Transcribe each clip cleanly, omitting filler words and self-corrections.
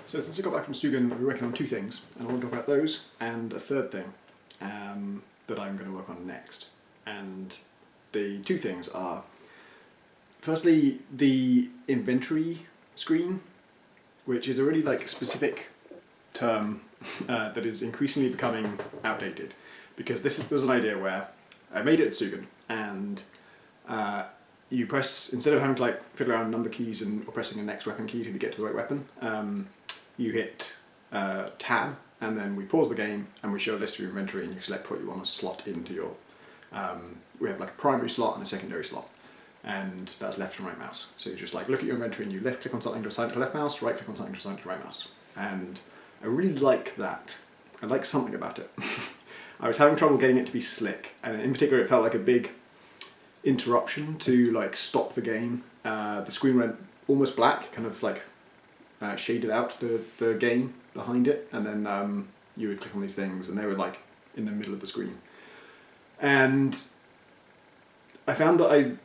So since I got back from Stugan, I've been working on two things, and I want to talk about those and a third thing that I'm going to work on next. And the two things are, firstly, the inventory screen, which is a really specific term that is increasingly becoming outdated, because this was an idea where I made it at Stugan, and you press, instead of having to fiddle around number keys or pressing the next weapon key to get to the right weapon, you hit tab, and then we pause the game and we show a list of your inventory, and you select what you want to slot into your, we have a primary slot and a secondary slot, and that's left and right mouse. So you just look at your inventory and you left click on something to assign it to left mouse, right click on something to assign it to right mouse. And I really like that. I like something about it. I was having trouble getting it to be slick, and in particular it felt like a big interruption to stop the game. The screen went almost black, kind of shaded out the game behind it, and then you would click on these things and they were in the middle of the screen. And I found that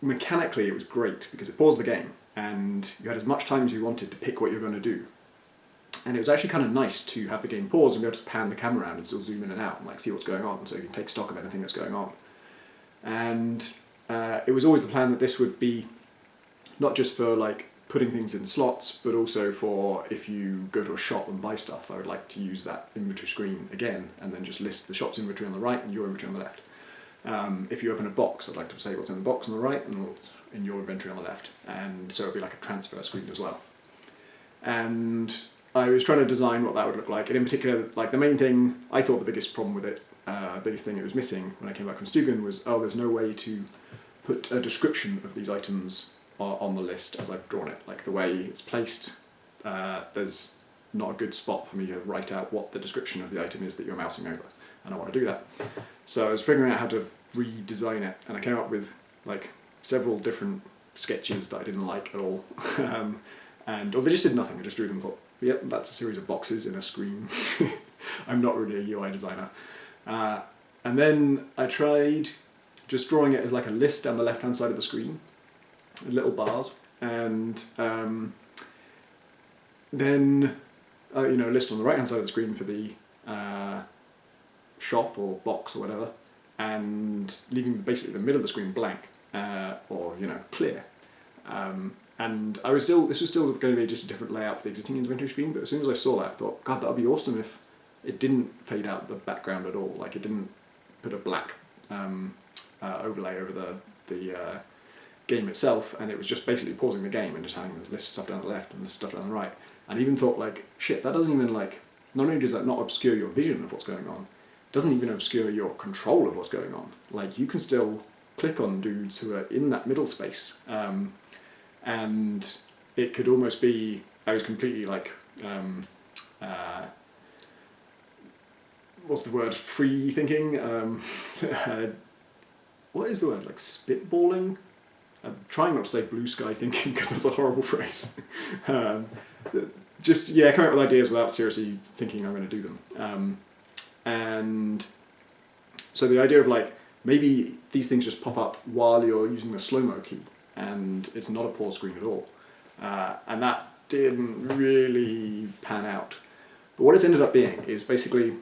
mechanically it was great because it paused the game and you had as much time as you wanted to pick what you're going to do. And it was actually kind of nice to have the game pause and be able to pan the camera around and still zoom in and out and see what's going on, so you can take stock of anything that's going on. And it was always the plan that this would be not just for putting things in slots, but also for if you go to a shop and buy stuff, I would like to use that inventory screen again and then just list the shop's inventory on the right and your inventory on the left. If you open a box, I'd like to say what's in the box on the right and what's in your inventory on the left. And so it'd be like a transfer screen as well. And I was trying to design what that would look like, and in particular, the main thing, I thought the biggest problem with it, biggest thing it was missing when I came back from Stugan was, there's no way to put a description of these items on the list as I've drawn it. The way it's placed, there's not a good spot for me to write out what the description of the item is that you're mousing over, and I want to do that. So I was figuring out how to redesign it, and I came up with several different sketches that I didn't like at all, or they just did nothing. I just drew them and thought, yep, that's a series of boxes in a screen. I'm not really a UI designer. And then I tried just drawing it as a list down the left-hand side of the screen, little bars, and then a list on the right-hand side of the screen for the shop or box or whatever, and leaving basically the middle of the screen blank, or clear. And this was still going to be just a different layout for the existing inventory screen, but as soon as I saw that, I thought, God, that would be awesome if it didn't fade out the background at all. It didn't put a black overlay over the game itself, and it was just basically pausing the game and just having the list of stuff down the left and the stuff down the right. And I even thought, shit, that doesn't even, not only does that not obscure your vision of what's going on, it doesn't even obscure your control of what's going on. You can still click on dudes who are in that middle space. And it could almost be, I was completely what's the word, free thinking? What is the word, spitballing? I'm trying not to say blue sky thinking because that's a horrible phrase. Coming up with ideas without seriously thinking I'm going to do them. And so the idea of maybe these things just pop up while you're using the slow-mo key, and it's not a pause screen at all. And that didn't really pan out. But what it's ended up being is basically,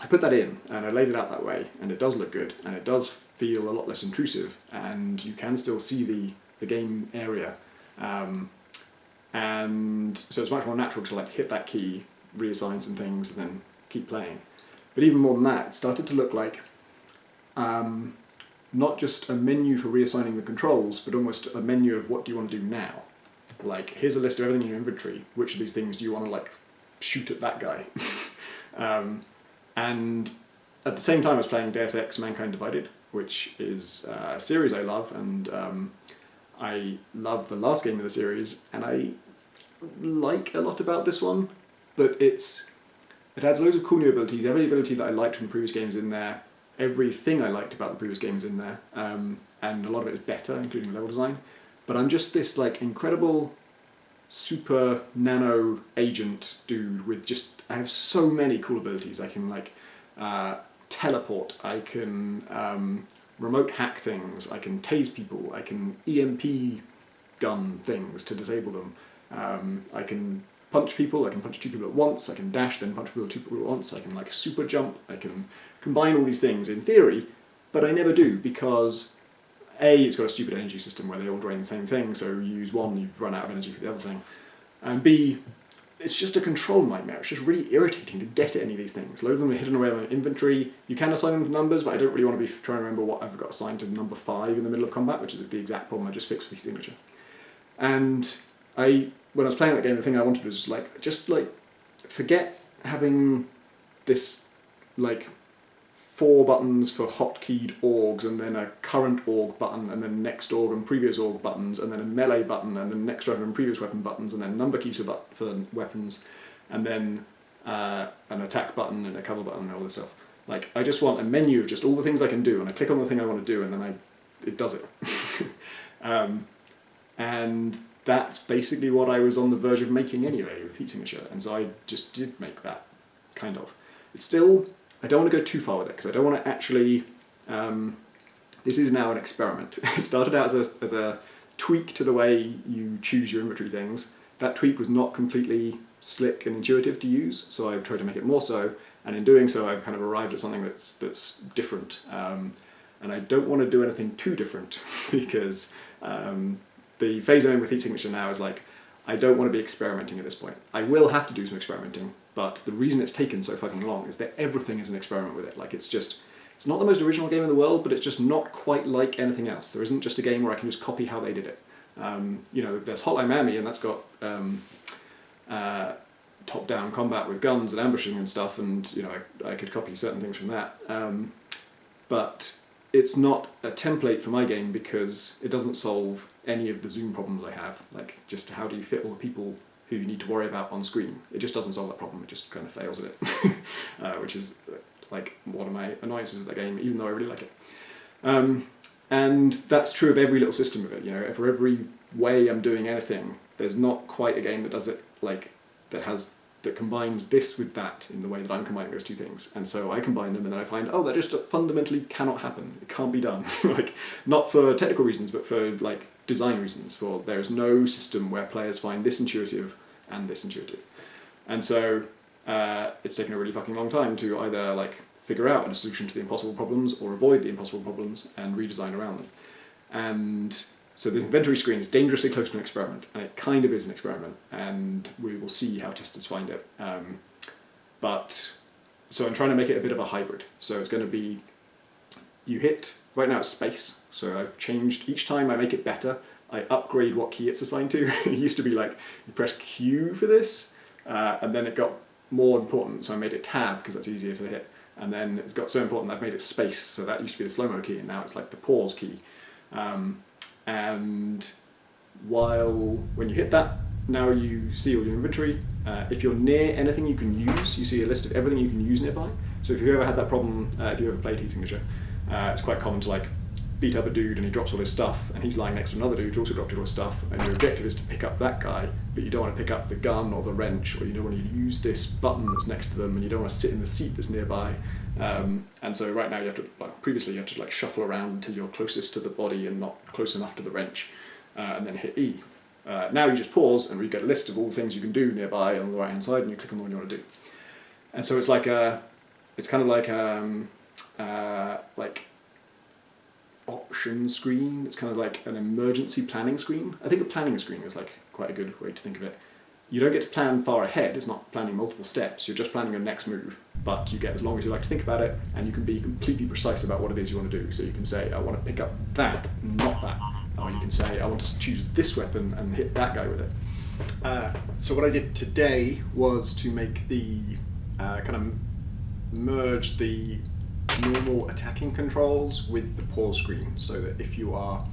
I put that in and I laid it out that way, and it does look good, and it does feel a lot less intrusive, and you can still see the game area. And so it's much more natural to hit that key, reassign some things, and then keep playing. But even more than that, it started to look like not just a menu for reassigning the controls, but almost a menu of what do you want to do now. Here's a list of everything in your inventory. Which of these things do you want to shoot at that guy? And at the same time I was playing Deus Ex Mankind Divided, which is a series I love, and I love the last game of the series, and I like a lot about this one, but it adds loads of cool new abilities. Every ability that I liked from the previous games in there, everything I liked about the previous games in there, and a lot of it is better, including level design. But I'm just this incredible super nano agent dude with I have so many cool abilities. I can teleport, I can remote hack things, I can tase people, I can EMP gun things to disable them, I can punch people, I can punch two people at once, I can dash then punch two people at once, I can like super jump, I can combine all these things in theory, but I never do because A, it's got a stupid energy system where they all drain the same thing, so you use one, you've run out of energy for the other thing, and B, it's just a control nightmare. It's just really irritating to get at any of these things. Loads of them are hidden away in my inventory. You can assign them to numbers, but I don't really want to be trying to remember what I've got assigned to number 5 in the middle of combat, which is the exact problem I just fixed with the signature. And when I was playing that game, the thing I wanted was just forget having this 4 buttons for hotkeyed orgs and then a current org button and then next org and previous org buttons and then a melee button and then next weapon and previous weapon buttons and then number keys for weapons and then an attack button and a cover button and all this stuff. I just want a menu of just all the things I can do, and I click on the thing I want to do and then it does it. And that's basically what I was on the verge of making anyway with Heat Signature, and so I just did make that, kind of. It's still, I don't want to go too far with it because I don't want to actually, this is now an experiment. It started out as a tweak to the way you choose your inventory things. That tweak was not completely slick and intuitive to use, so I've tried to make it more so, and in doing so I've kind of arrived at something that's different. And I don't want to do anything too different because the phase I'm in with Heat Signature now is I don't want to be experimenting at this point. I will have to do some experimenting, but the reason it's taken so fucking long is that everything is an experiment with it. It's not the most original game in the world, but it's just not quite like anything else. There isn't just a game where I can just copy how they did it. There's Hotline Miami, and that's got top-down combat with guns and ambushing and stuff, and I could copy certain things from that. But it's not a template for my game because it doesn't solve any of the zoom problems I have. Just how do you fit all the people who you need to worry about on screen? It just doesn't solve that problem. It just kind of fails at it, which is one of my annoyances with that game, even though I really like it. And that's true of every little system of it. For every way I'm doing anything, there's not quite a game that does it that combines this with that in the way that I'm combining those two things. And so I combine them and then I find, that just fundamentally cannot happen. It can't be done. Not for technical reasons, but for design reasons. There is no system where players find this intuitive and this intuitive. And so it's taken a really fucking long time to either figure out a solution to the impossible problems or avoid the impossible problems and redesign around them. And so the inventory screen is dangerously close to an experiment, and it kind of is an experiment, and we will see how testers find it. So I'm trying to make it a bit of a hybrid. So it's going to be, right now it's space, so I've changed, each time I make it better, I upgrade what key it's assigned to. It used to be you press Q for this, and then it got more important, so I made it tab because that's easier to hit. And then it's got so important I've made it space, so that used to be the slow-mo key, and now it's the pause key. And when you hit that, now you see all your inventory. If you're near anything you can use, you see a list of everything you can use nearby. So if you've ever had that problem, if you ever played Heat Signature, it's quite common to beat up a dude and he drops all his stuff, and he's lying next to another dude who also dropped all his stuff, and your objective is to pick up that guy, but you don't want to pick up the gun or the wrench, or you don't want to use this button that's next to them, and you don't want to sit in the seat that's nearby. And so right now you have to, previously you have to shuffle around until you're closest to the body and not close enough to the wrench, and then hit E. Now you just pause and we get a list of all the things you can do nearby on the right hand side, and you click on the one you want to do. And so it's kind of like option screen. It's kind of like an emergency planning screen. I think a planning screen is quite a good way to think of it. You don't get to plan far ahead. It's not planning multiple steps. You're just planning your next move, but you get as long as you like to think about it, and you can be completely precise about what it is you want to do. So you can say, I want to pick up that, not that. Or you can say, I want to choose this weapon and hit that guy with it. So what I did today was to make the merge the normal attacking controls with the pause screen, so that if you are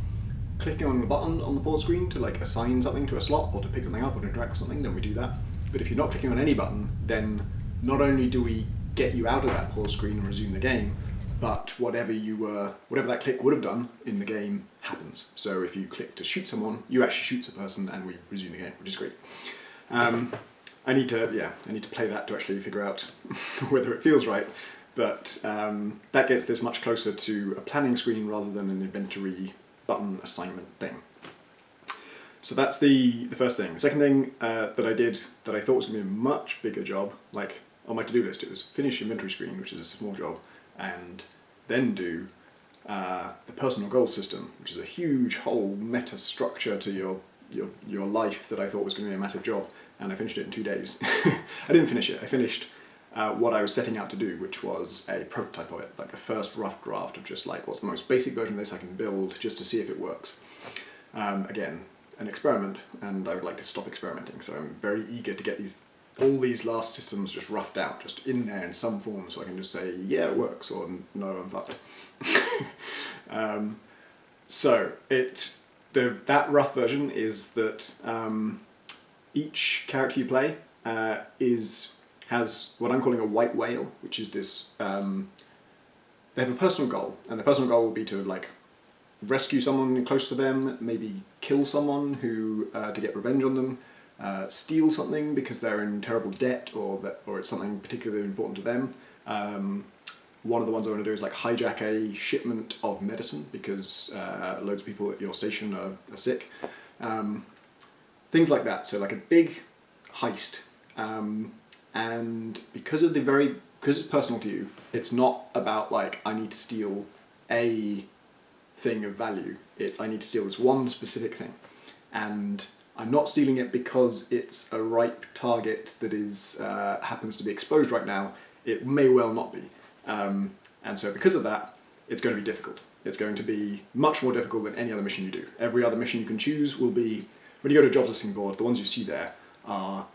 clicking on the button on the pause screen to assign something to a slot or to pick something up or to interact with something, then we do that. But if you're not clicking on any button, then not only do we get you out of that pause screen and resume the game, but whatever that click would have done in the game happens. So if you click to shoot someone, you actually shoot the person and we resume the game, which is great. I need to play that to actually figure out whether it feels right. But that gets this much closer to a planning screen rather than an inventory button assignment thing. So that's the first thing. The second thing that I did that I thought was going to be a much bigger job, like on my to-do list, it was finish inventory screen, which is a small job, and then do the personal goal system, which is a huge whole meta structure to your life that I thought was going to be a massive job, and I finished it in 2 days. I didn't finish it. I finished what I was setting out to do, which was a prototype of it, like the first rough draft of just like what's the most basic version of this I can build just to see if it works. Again, an experiment, and I would like to stop experimenting, so I'm very eager to get all these last systems just roughed out, just in there in some form, so I can just say, yeah, it works, or no, I'm fucked. So that rough version is that each character you play has what I'm calling a white whale, which is this. They have a personal goal, and the personal goal will be to like rescue someone close to them, maybe kill someone to get revenge on them, steal something because they're in terrible debt, or it's something particularly important to them. One of the ones I want to do is like hijack a shipment of medicine because loads of people at your station are sick. Things like that. So like a big heist. And because it's personal to you, it's not about like I need to steal a thing of value. It's I need to steal this one specific thing. And I'm not stealing it because it's a ripe target that is happens to be exposed right now. It may well not be. And so because of that, it's going to be difficult. It's going to be much more difficult than any other mission you do. Every other mission you can choose will be, when you go to a jobs listing board, the ones you see there are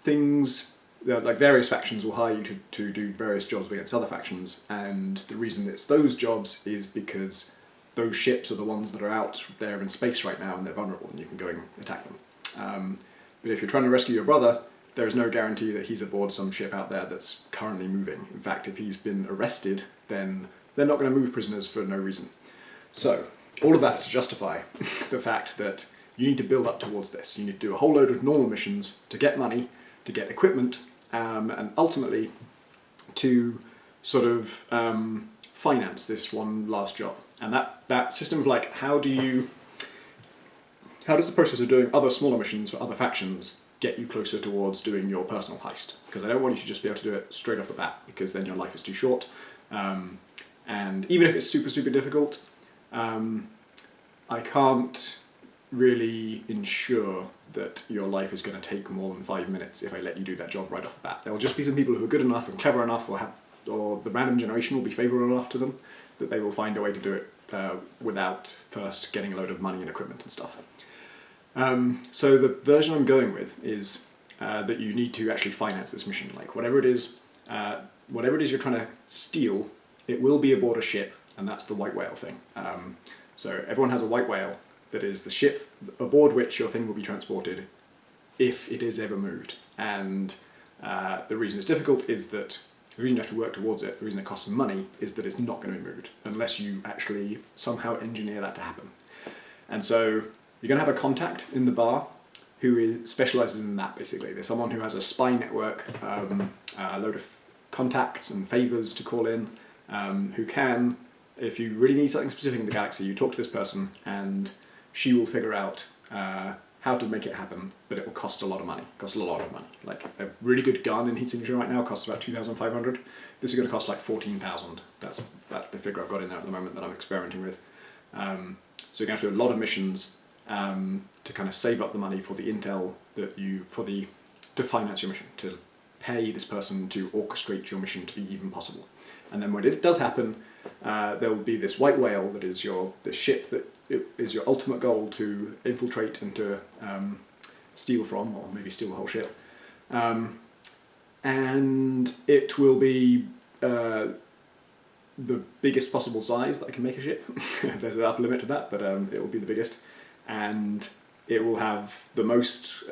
things, like various factions will hire you to do various jobs against other factions, and the reason it's those jobs is because those ships are the ones that are out there in space right now and they're vulnerable and you can go and attack them. But if you're trying to rescue your brother, there is no guarantee that he's aboard some ship out there that's currently moving. In fact, if he's been arrested, then they're not going to move prisoners for no reason. So, all of that's to justify the fact that you need to build up towards this. You need to do a whole load of normal missions to get money, to get equipment, and ultimately to sort of finance this one last job. And that system of like, how does the process of doing other smaller missions for other factions get you closer towards doing your personal heist? Because I don't want you to just be able to do it straight off the bat, because then your life is too short. And even if it's super, super difficult, I can't really ensure that your life is going to take more than 5 minutes if I let you do that job right off the bat. There will just be some people who are good enough and clever enough, or the random generation will be favourable enough to them that they will find a way to do it without first getting a load of money and equipment and stuff. So the version I'm going with is that you need to actually finance this mission. Like whatever it is you're trying to steal, it will be aboard a ship, and that's the white whale thing. So everyone has a white whale that is the ship aboard which your thing will be transported if it is ever moved. And the reason it's difficult is that the reason you have to work towards it, the reason it costs money, is that it's not going to be moved unless you actually somehow engineer that to happen. And so you're going to have a contact in the bar who specialises in that, basically. There's someone who has a spy network, a load of contacts and favours to call in, who can, if you really need something specific in the galaxy, you talk to this person and she will figure out how to make it happen, but it will cost a lot of money. Like a really good gun in heat signature right now costs about 2,500. This is going to cost like 14,000. That's the figure I've got in there at the moment that I'm experimenting with. So you're going to have to do a lot of missions to kind of save up the money for the intel to finance your mission, to pay this person to orchestrate your mission to be even possible. And then when it does happen, there will be this white whale that is the ship that is your ultimate goal to infiltrate and to steal from, or maybe steal the whole ship. And it will be the biggest possible size that I can make a ship. There's an upper limit to that, but it will be the biggest. And it will have the most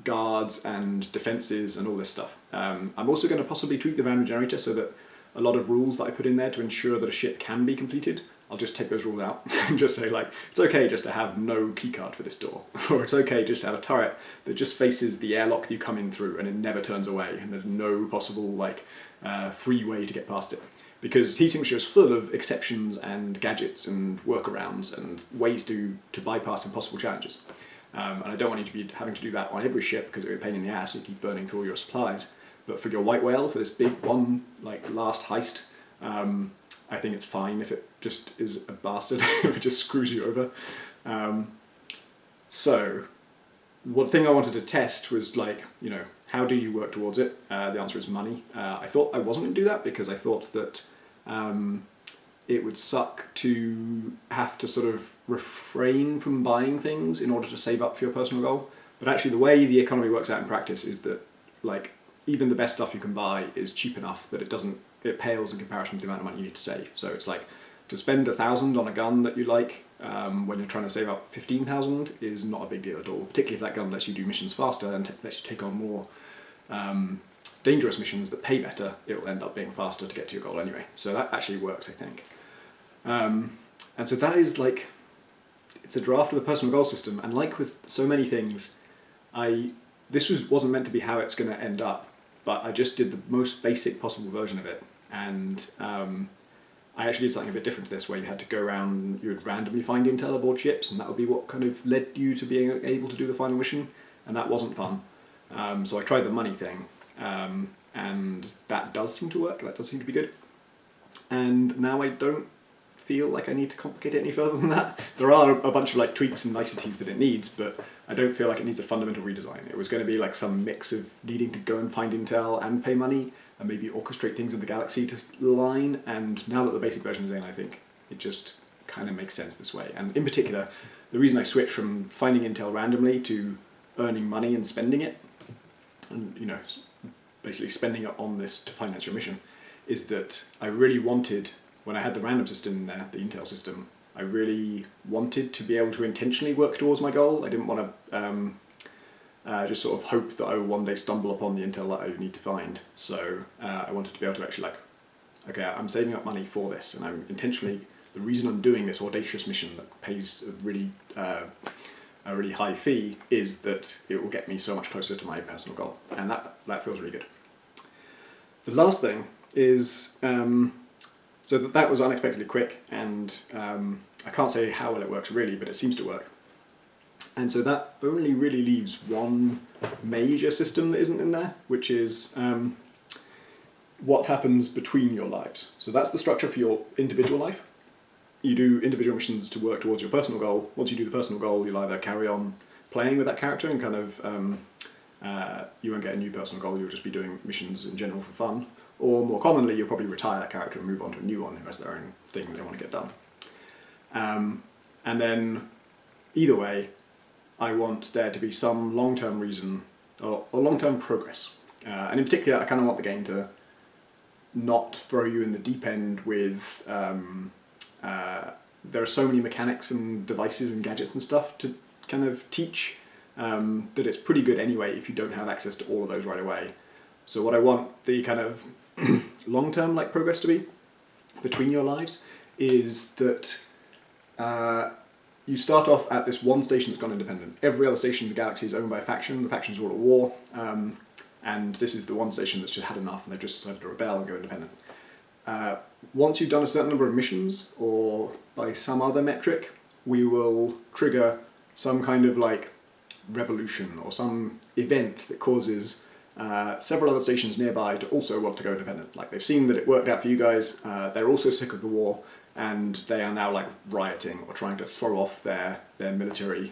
guards and defences and all this stuff. I'm also going to possibly tweak the random generator so that a lot of rules that I put in there to ensure that a ship can be completed, I'll just take those rules out and just say like, it's okay just to have no keycard for this door, or it's okay just to have a turret that just faces the airlock that you come in through and it never turns away and there's no possible like free way to get past it. Because heat signature is full of exceptions and gadgets and workarounds and ways to bypass impossible challenges. And I don't want you to be having to do that on every ship because it would be a pain in the ass. You keep burning through all your supplies. But for your white whale, for this big one, like last heist, I think it's fine if it just is a bastard, if it just screws you over. So, one thing I wanted to test was like, how do you work towards it? The answer is money. I thought I wasn't going to do that because I thought that it would suck to have to sort of refrain from buying things in order to save up for your personal goal. But actually the way the economy works out in practice is that like even the best stuff you can buy is cheap enough that it pales in comparison to the amount of money you need to save. So it's like to spend 1,000 on a gun that you like when you're trying to save up 15,000 is not a big deal at all, particularly if that gun lets you do missions faster and lets you take on more dangerous missions that pay better. It'll end up being faster to get to your goal anyway. So that actually works, I think. And so that is like, it's a draft of the personal goal system, and like with so many things, this wasn't meant to be how it's going to end up, but I just did the most basic possible version of it, and I actually did something a bit different to this, where you had to go around, you would randomly find intel aboard ships, and that would be what kind of led you to being able to do the final mission, and that wasn't fun. So I tried the money thing, and that does seem to work, that does seem to be good. And now I don't feel like I need to complicate it any further than that. There are a bunch of like tweaks and niceties that it needs, but I don't feel like it needs a fundamental redesign. It was going to be like some mix of needing to go and find intel and pay money, and maybe orchestrate things in the galaxy to line, and now that the basic version is in, I think it just kind of makes sense this way. And in particular, the reason I switched from finding intel randomly to earning money and spending it, and basically spending it on this to finance your mission, is that I really wanted, when I had the random system in there, the intel system, I really wanted to be able to intentionally work towards my goal. I didn't want to just sort of hope that I would one day stumble upon the intel that I need to find. So I wanted to be able to actually okay, I'm saving up money for this, and I'm intentionally, the reason I'm doing this audacious mission that pays a really high fee is that it will get me so much closer to my personal goal, and that feels really good. The last thing is, so that was unexpectedly quick, and I can't say how well it works really, but it seems to work. And so that only really leaves one major system that isn't in there, which is what happens between your lives. So that's the structure for your individual life. You do individual missions to work towards your personal goal. Once you do the personal goal, you'll either carry on playing with that character and kind of, you won't get a new personal goal, you'll just be doing missions in general for fun. Or more commonly, you'll probably retire that character and move on to a new one who has their own thing they want to get done. And then, either way, I want there to be some long-term reason, or long-term progress. And in particular, I kind of want the game to not throw you in the deep end with, there are so many mechanics and devices and gadgets and stuff to kind of teach, that it's pretty good anyway if you don't have access to all of those right away. So what I want the kind of long-term like progress to be between your lives is that you start off at this one station that's gone independent. Every other station in the galaxy is owned by a faction. The factions are all at war, and this is the one station that's just had enough and they've just decided to rebel and go independent. Once you've done a certain number of missions, or by some other metric, we will trigger some kind of like revolution or some event that causes several other stations nearby to also want to go independent. Like they've seen that it worked out for you guys, they're also sick of the war, and they are now like rioting or trying to throw off their military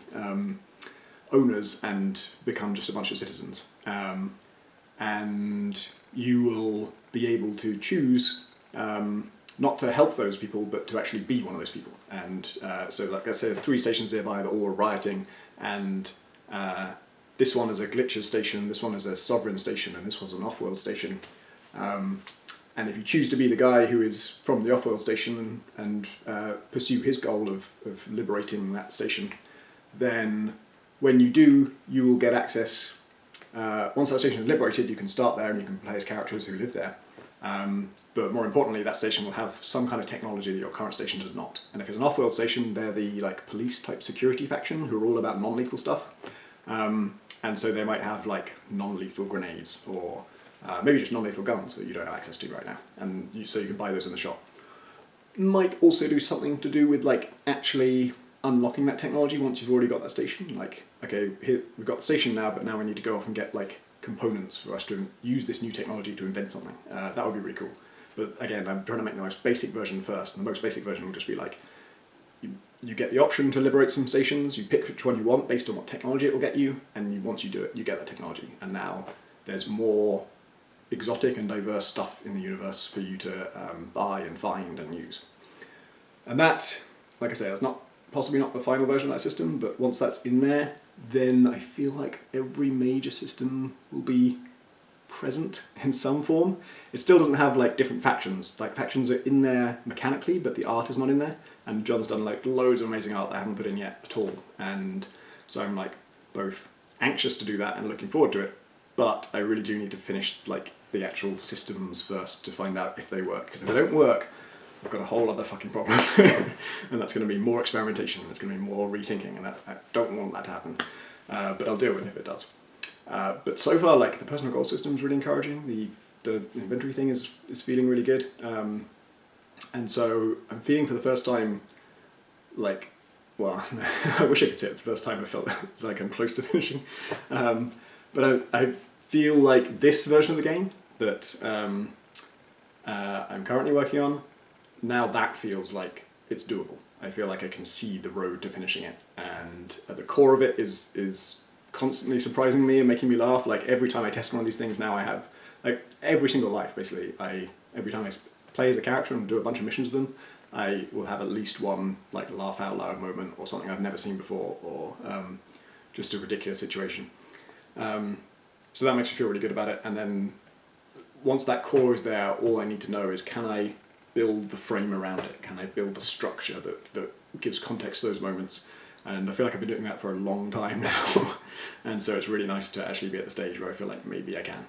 owners and become just a bunch of citizens. And you will be able to choose not to help those people, but to actually be one of those people. And so like I say, there's 3 stations nearby that all are rioting, and this one is a glitches station, this one is a sovereign station, and this one's an off-world station. And if you choose to be the guy who is from the off-world station and pursue his goal of liberating that station, then when you do, you will get access. Once that station is liberated, you can start there and you can play as characters who live there. But more importantly, that station will have some kind of technology that your current station does not. And if it's an off-world station, they're the like police-type security faction who are all about non-lethal stuff. And so they might have like non-lethal grenades, or maybe just non-lethal guns that you don't have access to right now. And so you can buy those in the shop. Might also do something to do with like actually unlocking that technology once you've already got that station. Like, okay, here we've got the station now, but now we need to go off and get like components for us to use this new technology to invent something. That would be really cool. But again, I'm trying to make the most basic version first, and the most basic version will just be like, you get the option to liberate some stations, you pick which one you want based on what technology it will get you, and once you do it, you get that technology. And now there's more exotic and diverse stuff in the universe for you to buy and find and use. And that, like I say, that's possibly not the final version of that system, but once that's in there, then I feel like every major system will be present in some form. It still doesn't have like different factions. Like factions are in there mechanically, but the art is not in there. And John's done like loads of amazing art that I haven't put in yet at all. And so I'm like both anxious to do that and looking forward to it, but I really do need to finish like the actual systems first to find out if they work. Because if they don't work, I've got a whole other fucking problem. And that's going to be more experimentation, there's going to be more rethinking, and I don't want that to happen. But I'll deal with it if it does. But so far, like the personal goal system is really encouraging. The inventory thing is feeling really good. And so I'm feeling for the first time, like, well, I wish I could say it's the first time I felt like I'm close to finishing. But I feel like this version of the game that I'm currently working on, now that feels like it's doable. I feel like I can see the road to finishing it. And at the core of it is constantly surprising me and making me laugh. Like every time I test one of these things now, I have, like every single life basically, every time I play as a character and do a bunch of missions with them, I will have at least one like laugh out loud moment or something I've never seen before, or just a ridiculous situation. So that makes me feel really good about it. And then once that core is there, all I need to know is, can I build the frame around it? Can I build the structure that gives context to those moments? And I feel like I've been doing that for a long time now. And so it's really nice to actually be at the stage where I feel like maybe I can.